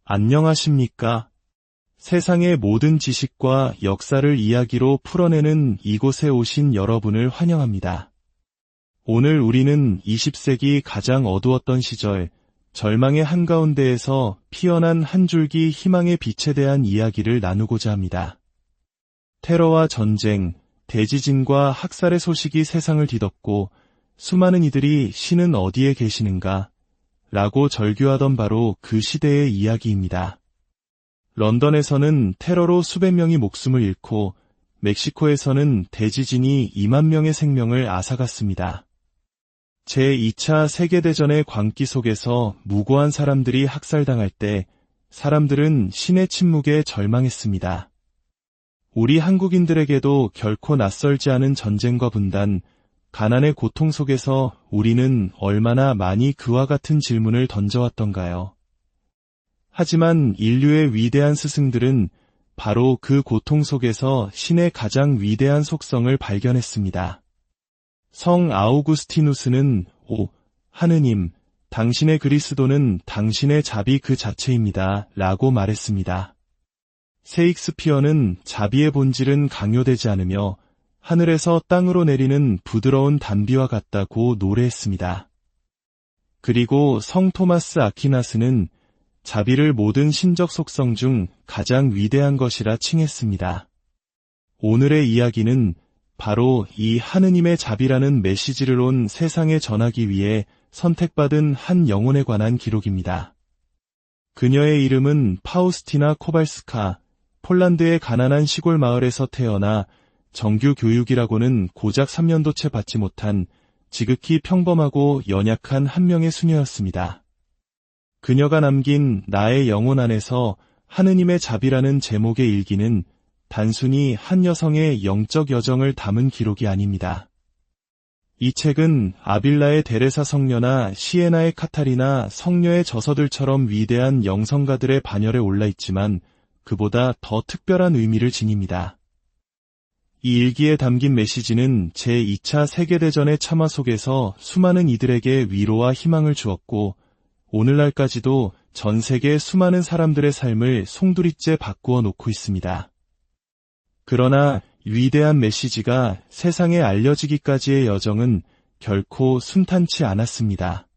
안녕하십니까? 세상의 모든 지식과 역사를 이야기로 풀어내는 이곳에 오신 여러분을 환영합니다. 오늘 우리는 20세기 가장 어두웠던 시절, 절망의 한가운데에서 피어난 한 줄기 희망의 빛에 대한 이야기를 나누고자 합니다. 테러와 전쟁, 대지진과 학살의 소식이 세상을 뒤덮고 수많은 이들이 신은 어디에 계시는가? 라고 절규하던 바로 그 시대의 이야기입니다. 런던에서는 테러로 수백 명이 목숨을 잃고 멕시코에서는 대지진이 2만 명의 생명을 앗아갔습니다. 제2차 세계대전의 광기 속에서 무고한 사람들이 학살당할 때 사람들은 신의 침묵에 절망했습니다. 우리 한국인들에게도 결코 낯설지 않은 전쟁과 분단, 가난의 고통 속에서 우리는 얼마나 많이 그와 같은 질문을 던져왔던가요? 하지만 인류의 위대한 스승들은 바로 그 고통 속에서 신의 가장 위대한 속성을 발견했습니다. 성 아우구스티누스는 오, 하느님, 당신의 그리스도는 당신의 자비 그 자체입니다. 라고 말했습니다. 세익스피어는 자비의 본질은 강요되지 않으며 하늘에서 땅으로 내리는 부드러운 단비와 같다고 노래했습니다. 그리고 성 토마스 아퀴나스는 자비를 모든 신적 속성 중 가장 위대한 것이라 칭했습니다. 오늘의 이야기는 바로 이 하느님의 자비라는 메시지를 온 세상에 전하기 위해 선택받은 한 영혼에 관한 기록입니다. 그녀의 이름은 파우스티나 코발스카, 폴란드의 가난한 시골 마을에서 태어나 정규 교육이라고는 고작 3년도 채 받지 못한 지극히 평범하고 연약한 한 명의 수녀였습니다. 그녀가 남긴 나의 영혼 안에서 하느님의 자비라는 제목의 일기는 단순히 한 여성의 영적 여정을 담은 기록이 아닙니다. 이 책은 아빌라의 데레사 성녀나 시에나의 카타리나 성녀의 저서들처럼 위대한 영성가들의 반열에 올라있지만 그보다 더 특별한 의미를 지닙니다. 이 일기에 담긴 메시지는 제2차 세계대전의 참화 속에서 수많은 이들에게 위로와 희망을 주었고 오늘날까지도 전 세계 수많은 사람들의 삶을 송두리째 바꾸어 놓고 있습니다. 그러나 위대한 메시지가 세상에 알려지기까지의 여정은 결코 순탄치 않았습니다.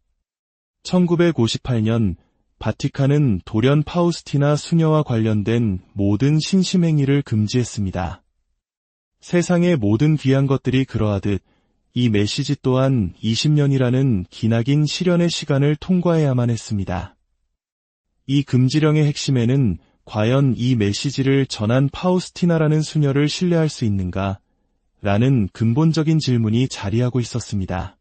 1958년 바티칸은 돌연 파우스티나 수녀와 관련된 모든 신심행위를 금지했습니다. 세상의 모든 귀한 것들이 그러하듯 이 메시지 또한 20년이라는 기나긴 시련의 시간을 통과해야만 했습니다. 이 금지령의 핵심에는 과연 이 메시지를 전한 파우스티나라는 수녀를 신뢰할 수 있는가? 라는 근본적인 질문이 자리하고 있었습니다.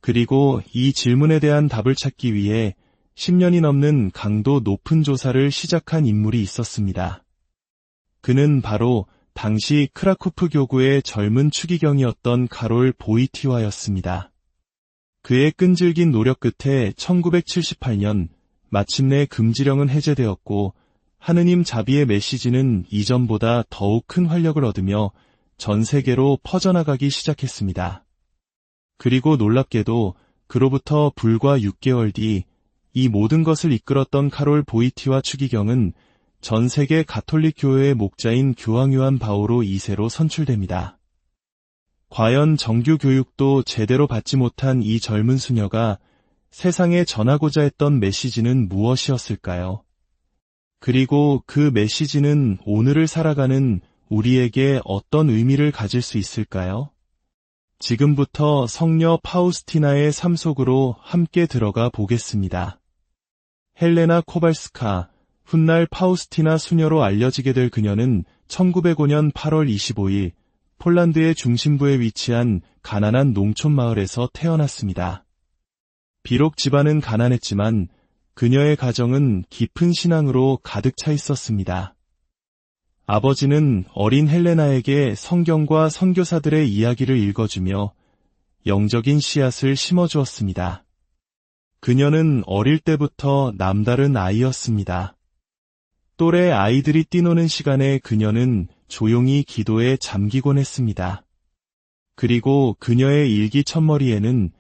그리고 이 질문에 대한 답을 찾기 위해 10년이 넘는 강도 높은 조사를 시작한 인물이 있었습니다. 그는 바로 당시 크라쿠프 교구의 젊은 추기경이었던 카롤 보이티와였습니다. 그의 끈질긴 노력 끝에 1978년 마침내 금지령은 해제되었고 하느님 자비의 메시지는 이전보다 더욱 큰 활력을 얻으며 전 세계로 퍼져나가기 시작했습니다. 그리고 놀랍게도 그로부터 불과 6개월 뒤 이 모든 것을 이끌었던 카롤 보이티와 추기경은 전 세계 가톨릭 교회의 목자인 교황 요한 바오로 2세로 선출됩니다. 과연 정규 교육도 제대로 받지 못한 이 젊은 수녀가 세상에 전하고자 했던 메시지는 무엇이었을까요? 그리고 그 메시지는 오늘을 살아가는 우리에게 어떤 의미를 가질 수 있을까요? 지금부터 성녀 파우스티나의 삶 속으로 함께 들어가 보겠습니다. 헬레나 코발스카, 훗날 파우스티나 수녀로 알려지게 될 그녀는 1905년 8월 25일 폴란드의 중심부에 위치한 가난한 농촌 마을에서 태어났습니다. 비록 집안은 가난했지만 그녀의 가정은 깊은 신앙으로 가득 차 있었습니다. 아버지는 어린 헬레나에게 성경과 선교사들의 이야기를 읽어주며 영적인 씨앗을 심어주었습니다. 그녀는 어릴 때부터 남다른 아이였습니다. 또래 아이들이 뛰노는 시간에 그녀는 조용히 기도에 잠기곤 했습니다. 그리고 그녀의 일기 첫머리에는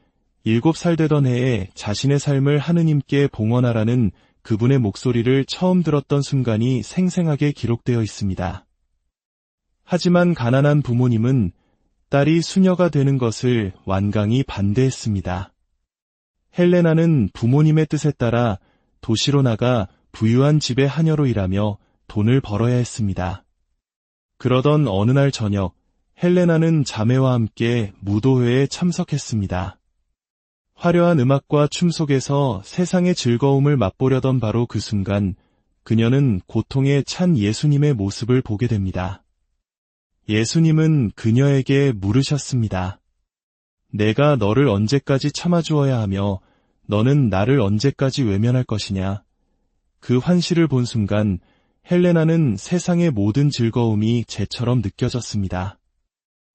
7살 되던 해에 자신의 삶을 하느님께 봉헌하라는 그분의 목소리를 처음 들었던 순간이 생생하게 기록되어 있습니다. 하지만 가난한 부모님은 딸이 수녀가 되는 것을 완강히 반대했습니다. 헬레나는 부모님의 뜻에 따라 도시로 나가 부유한 집의 하녀로 일하며 돈을 벌어야 했습니다. 그러던 어느 날 저녁, 헬레나는 자매와 함께 무도회에 참석했습니다. 화려한 음악과 춤 속에서 세상의 즐거움을 맛보려던 바로 그 순간, 그녀는 고통에 찬 예수님의 모습을 보게 됩니다. 예수님은 그녀에게 물으셨습니다. 내가 너를 언제까지 참아주어야 하며 너는 나를 언제까지 외면할 것이냐? 그 환시를 본 순간 헬레나는 세상의 모든 즐거움이 재처럼 느껴졌습니다.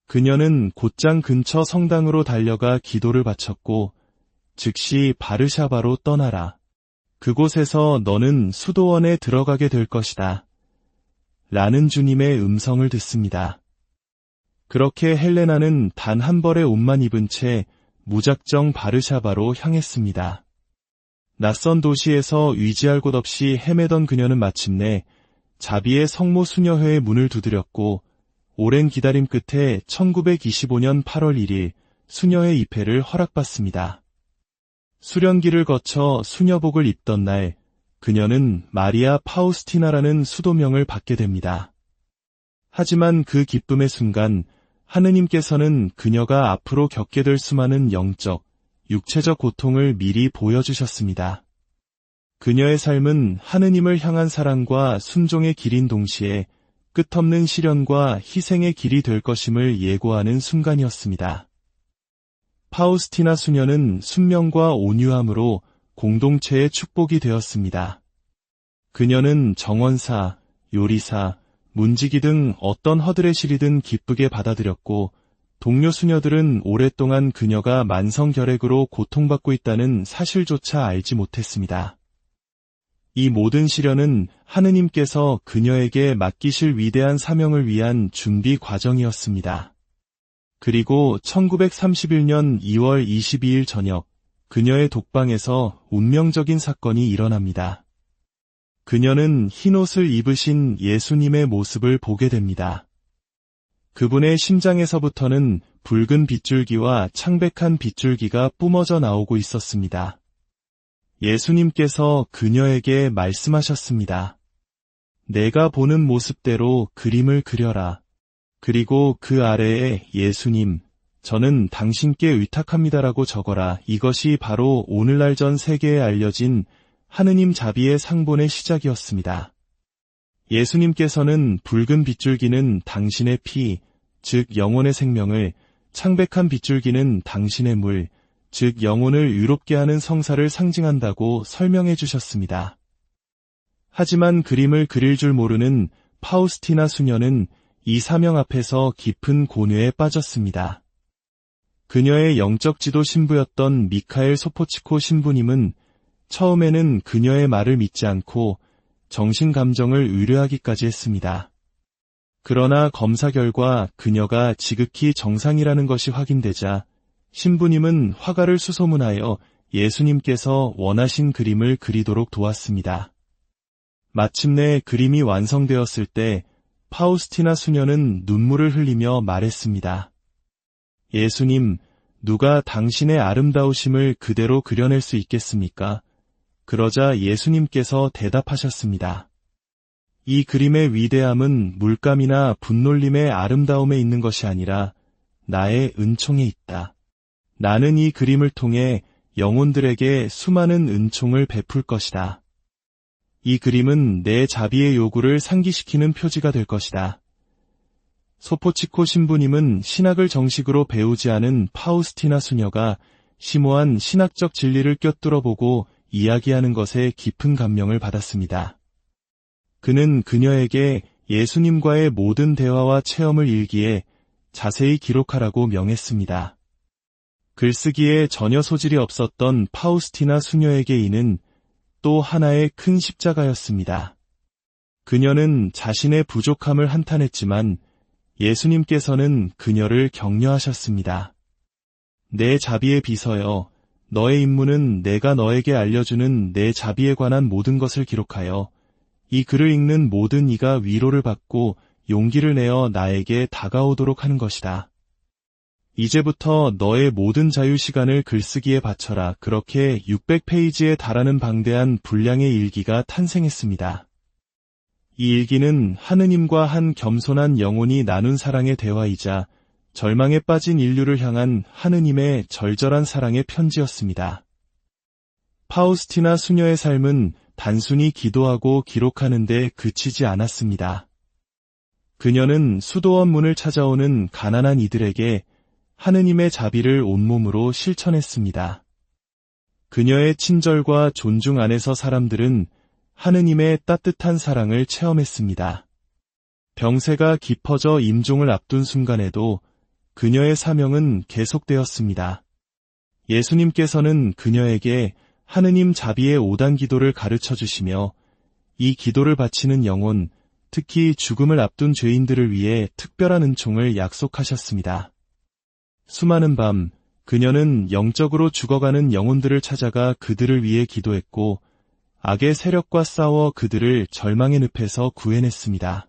그녀는 곧장 근처 성당으로 달려가 기도를 바쳤고 즉시 바르샤바로 떠나라. 그곳에서 너는 수도원에 들어가게 될 것이다. 라는 주님의 음성을 듣습니다. 그렇게 헬레나는 단 한 벌의 옷만 입은 채 무작정 바르샤바로 향했습니다. 낯선 도시에서 위지할 곳 없이 헤매던 그녀는 마침내 자비의 성모 수녀회의 문을 두드렸고 오랜 기다림 끝에 1925년 8월 1일 수녀회 입회를 허락받습니다. 수련기를 거쳐 수녀복을 입던 날 그녀는 마리아 파우스티나라는 수도명을 받게 됩니다. 하지만 그 기쁨의 순간 하느님께서는 그녀가 앞으로 겪게 될 수많은 영적, 육체적 고통을 미리 보여주셨습니다. 그녀의 삶은 하느님을 향한 사랑과 순종의 길인 동시에 끝없는 시련과 희생의 길이 될 것임을 예고하는 순간이었습니다. 파우스티나 수녀는 순명과 온유함으로 공동체의 축복이 되었습니다. 그녀는 정원사, 요리사, 문지기 등 어떤 허들의 실이든 기쁘게 받아들였고 동료 수녀들은 오랫동안 그녀가 만성결핵으로 고통받고 있다는 사실조차 알지 못했습니다. 이 모든 시련은 하느님께서 그녀에게 맡기실 위대한 사명을 위한 준비 과정이었습니다. 그리고 1931년 2월 22일 저녁, 그녀의 독방에서 운명적인 사건이 일어납니다. 그녀는 흰옷을 입으신 예수님의 모습을 보게 됩니다. 그분의 심장에서부터는 붉은 빗줄기와 창백한 빗줄기가 뿜어져 나오고 있었습니다. 예수님께서 그녀에게 말씀하셨습니다. 내가 보는 모습대로 그림을 그려라. 그리고 그 아래에 예수님, 저는 당신께 의탁합니다라고 적어라. 이것이 바로 오늘날 전 세계에 알려진 하느님 자비의 상본의 시작이었습니다. 예수님께서는 붉은 빗줄기는 당신의 피, 즉 영혼의 생명을, 창백한 빗줄기는 당신의 물, 즉 영혼을 의롭게 하는 성사를 상징한다고 설명해 주셨습니다. 하지만 그림을 그릴 줄 모르는 파우스티나 수녀는 이 사명 앞에서 깊은 곤욕에 빠졌습니다. 그녀의 영적 지도 신부였던 미카엘 소포치코 신부님은 처음에는 그녀의 말을 믿지 않고 정신 감정을 의뢰하기까지 했습니다. 그러나 검사 결과 그녀가 지극히 정상이라는 것이 확인되자 신부님은 화가를 수소문하여 예수님께서 원하신 그림을 그리도록 도왔습니다. 마침내 그림이 완성되었을 때 파우스티나 수녀는 눈물을 흘리며 말했습니다. 예수님, 누가 당신의 아름다우심을 그대로 그려낼 수 있겠습니까? 그러자 예수님께서 대답하셨습니다. 이 그림의 위대함은 물감이나 분놀림의 아름다움에 있는 것이 아니라 나의 은총에 있다. 나는 이 그림을 통해 영혼들에게 수많은 은총을 베풀 것이다. 이 그림은 내 자비의 요구를 상기시키는 표지가 될 것이다. 소포치코 신부님은 신학을 정식으로 배우지 않은 파우스티나 수녀가 심오한 신학적 진리를 꿰뚫어보고 이야기하는 것에 깊은 감명을 받았습니다. 그는 그녀에게 예수님과의 모든 대화와 체험을 일기에 자세히 기록하라고 명했습니다. 글쓰기에 전혀 소질이 없었던 파우스티나 수녀에게 이는 또 하나의 큰 십자가였습니다. 그녀는 자신의 부족함을 한탄했지만 예수님께서는 그녀를 격려하셨습니다. 내 자비의 비서여, 너의 임무는 내가 너에게 알려주는 내 자비에 관한 모든 것을 기록하여 이 글을 읽는 모든 이가 위로를 받고 용기를 내어 나에게 다가오도록 하는 것이다. 이제부터 너의 모든 자유 시간을 글쓰기에 바쳐라. 그렇게 600페이지에 달하는 방대한 분량의 일기가 탄생했습니다. 이 일기는 하느님과 한 겸손한 영혼이 나눈 사랑의 대화이자 절망에 빠진 인류를 향한 하느님의 절절한 사랑의 편지였습니다. 파우스티나 수녀의 삶은 단순히 기도하고 기록하는 데 그치지 않았습니다. 그녀는 수도원 문을 찾아오는 가난한 이들에게 하느님의 자비를 온몸으로 실천했습니다. 그녀의 친절과 존중 안에서 사람들은 하느님의 따뜻한 사랑을 체험했습니다. 병세가 깊어져 임종을 앞둔 순간에도 그녀의 사명은 계속되었습니다. 예수님께서는 그녀에게 하느님 자비의 5단 기도를 가르쳐 주시며 이 기도를 바치는 영혼, 특히 죽음을 앞둔 죄인들을 위해 특별한 은총을 약속하셨습니다. 수많은 밤, 그녀는 영적으로 죽어가는 영혼들을 찾아가 그들을 위해 기도했고 악의 세력과 싸워 그들을 절망의 늪에서 구해냈습니다.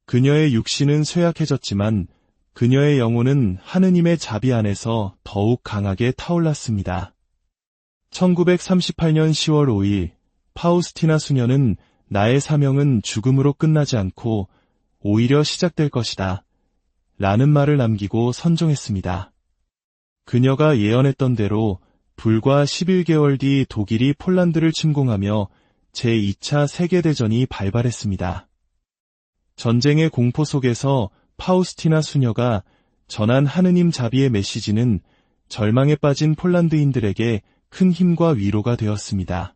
그녀의 육신은 쇠약해졌지만 그녀의 영혼은 하느님의 자비 안에서 더욱 강하게 타올랐습니다. 1938년 10월 5일 파우스티나 수녀는 나의 사명은 죽음으로 끝나지 않고 오히려 시작될 것이다 라는 말을 남기고 선종했습니다. 그녀가 예언했던 대로 불과 11개월 뒤 독일이 폴란드를 침공하며 제2차 세계대전이 발발했습니다. 전쟁의 공포 속에서 파우스티나 수녀가 전한 하느님 자비의 메시지는 절망에 빠진 폴란드인들에게 큰 힘과 위로가 되었습니다.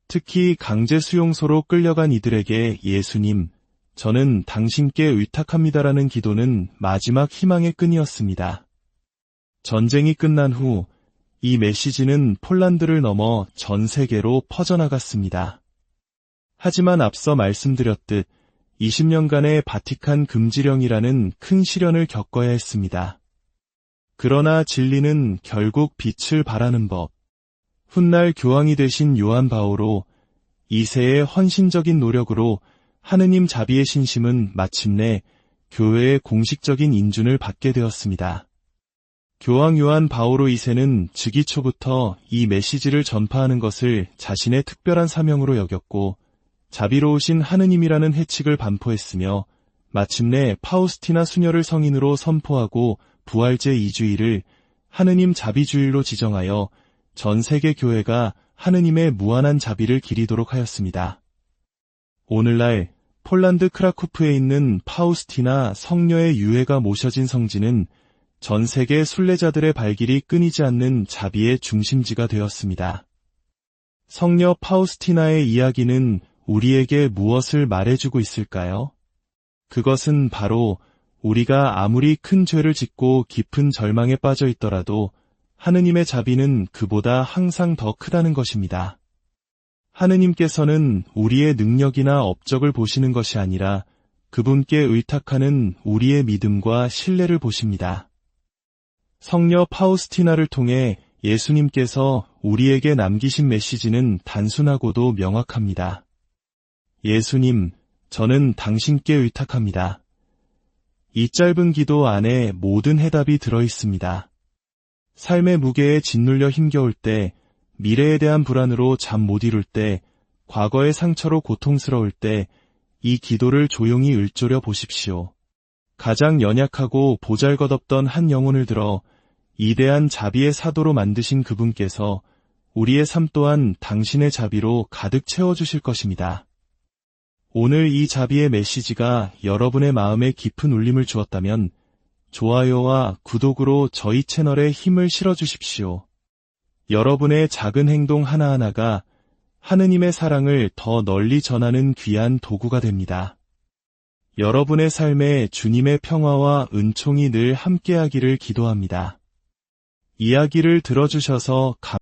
특히 강제 수용소로 끌려간 이들에게 예수님, 저는 당신께 의탁합니다라는 기도는 마지막 희망의 끈이었습니다. 전쟁이 끝난 후 이 메시지는 폴란드를 넘어 전 세계로 퍼져나갔습니다. 하지만 앞서 말씀드렸듯 20년간의 바티칸 금지령이라는 큰 시련을 겪어야 했습니다. 그러나 진리는 결국 빛을 발하는 법. 훗날 교황이 되신 요한 바오로 2세의 헌신적인 노력으로 하느님 자비의 신심은 마침내 교회의 공식적인 인준을 받게 되었습니다. 교황 요한 바오로 2세는 즉위 초부터 이 메시지를 전파하는 것을 자신의 특별한 사명으로 여겼고 자비로우신 하느님이라는 해칙을 반포했으며 마침내 파우스티나 수녀를 성인으로 선포하고 부활제 2주일을 하느님 자비주일로 지정하여 전 세계 교회가 하느님의 무한한 자비를 기리도록 하였습니다. 오늘날 폴란드 크라쿠프에 있는 파우스티나 성녀의 유해가 모셔진 성지는 전 세계 순례자들의 발길이 끊이지 않는 자비의 중심지가 되었습니다. 성녀 파우스티나의 이야기는 우리에게 무엇을 말해주고 있을까요? 그것은 바로 우리가 아무리 큰 죄를 짓고 깊은 절망에 빠져 있더라도 하느님의 자비는 그보다 항상 더 크다는 것입니다. 하느님께서는 우리의 능력이나 업적을 보시는 것이 아니라 그분께 의탁하는 우리의 믿음과 신뢰를 보십니다. 성녀 파우스티나를 통해 예수님께서 우리에게 남기신 메시지는 단순하고도 명확합니다. 예수님, 저는 당신께 의탁합니다. 이 짧은 기도 안에 모든 해답이 들어 있습니다. 삶의 무게에 짓눌려 힘겨울 때, 미래에 대한 불안으로 잠 못 이룰 때, 과거의 상처로 고통스러울 때, 이 기도를 조용히 읊조려 보십시오. 가장 연약하고 보잘것없던 한 영혼을 들어 이대한 자비의 사도로 만드신 그분께서 우리의 삶 또한 당신의 자비로 가득 채워주실 것입니다. 오늘 이 자비의 메시지가 여러분의 마음에 깊은 울림을 주었다면 좋아요와 구독으로 저희 채널에 힘을 실어주십시오. 여러분의 작은 행동 하나하나가 하느님의 사랑을 더 널리 전하는 귀한 도구가 됩니다. 여러분의 삶에 주님의 평화와 은총이 늘 함께하기를 기도합니다. 이야기를 들어주셔서 감사합니다.